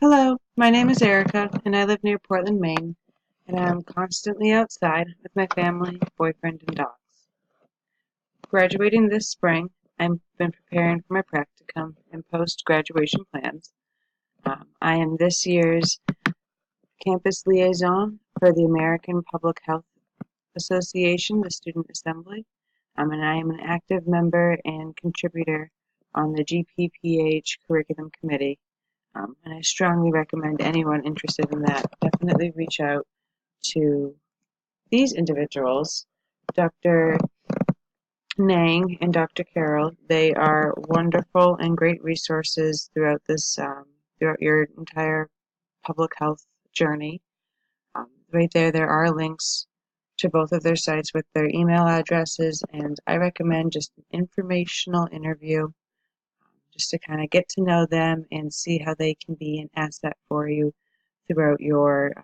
Hello, my name is Erica, and I live near Portland, Maine, and I'm constantly outside with my family, boyfriend, and dogs. Graduating this spring, I've been preparing for my practicum and post-graduation plans. I am this year's campus liaison for the American Public Health Association, the Student Assembly, and I am an active member and contributor on the GPPH Curriculum Committee. And I strongly recommend anyone interested in that definitely reach out to these individuals, Dr. Nang and Dr. Carroll. They are wonderful and great resources throughout your entire public health journey. Right there are links to both of their sites with their email addresses, and I recommend just an informational interview just to kind of get to know them and see how they can be an asset for you throughout your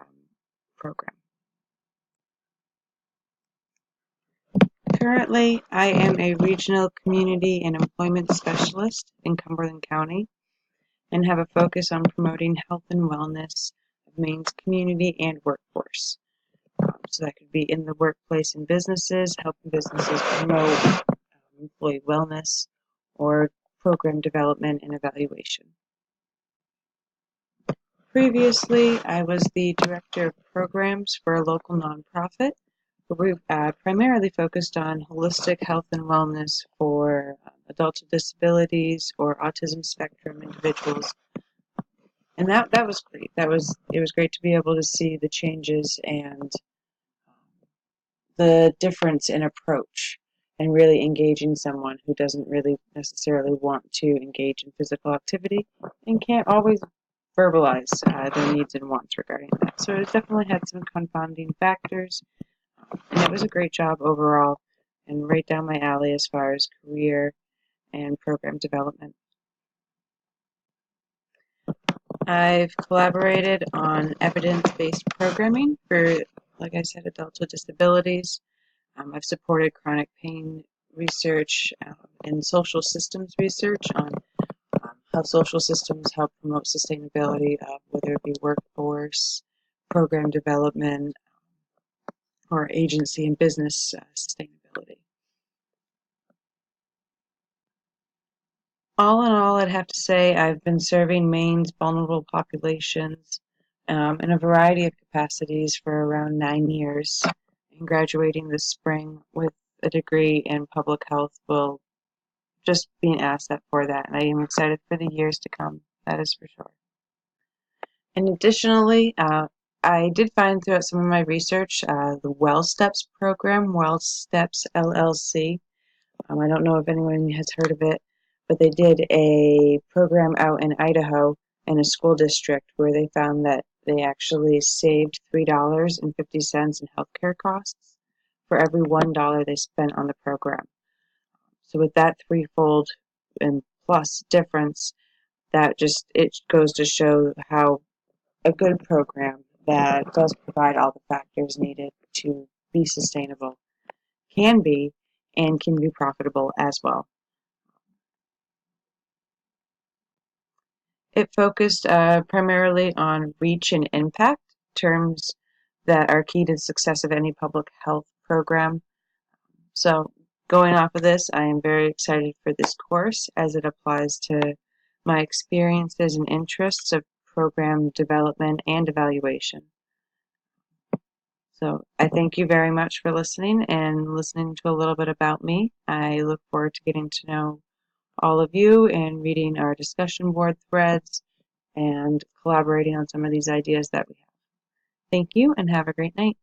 program. Currently, I am a regional community and employment specialist in Cumberland County and have a focus on promoting health and wellness of Maine's community and workforce. So that could be in the workplace and businesses, helping businesses promote employee wellness or program development and evaluation. Previously, I was the director of programs for a local nonprofit where we primarily focused on holistic health and wellness for adults with disabilities or autism spectrum individuals. And that was great. It was great to be able to see the changes and the difference in approach and really engaging someone who doesn't really necessarily want to engage in physical activity and can't always verbalize their needs and wants regarding that. So it definitely had some confounding factors, and it was a great job overall and right down my alley as far as career and program development. I've collaborated on evidence-based programming for, like I said, adults with disabilities. I've supported chronic pain research and social systems research on how social systems help promote sustainability, whether it be workforce, program development, or agency and business sustainability. All in all, I'd have to say I've been serving Maine's vulnerable populations in a variety of capacities for around 9 years, and graduating this spring with a degree in public health will just be an asset for that, and I am excited for the years to come, that is for sure. And additionally, I did find throughout some of my research the WellSteps program, WellSteps LLC. I don't know if anyone has heard of it, but they did a program out in Idaho in a school district where they found that they actually saved $3.50 in healthcare costs for every $1 they spent on the program. So with that threefold and plus difference, it goes to show how a good program that does provide all the factors needed to be sustainable can be and can be profitable as well. It focused primarily on reach and impact, terms that are key to the success of any public health program. So going off of this, I am very excited for this course as it applies to my experiences and interests of program development and evaluation. So I thank you very much for listening and listening to a little bit about me. I look forward to getting to know all of you and reading our discussion board threads and collaborating on some of these ideas that we have. Thank you and have a great night.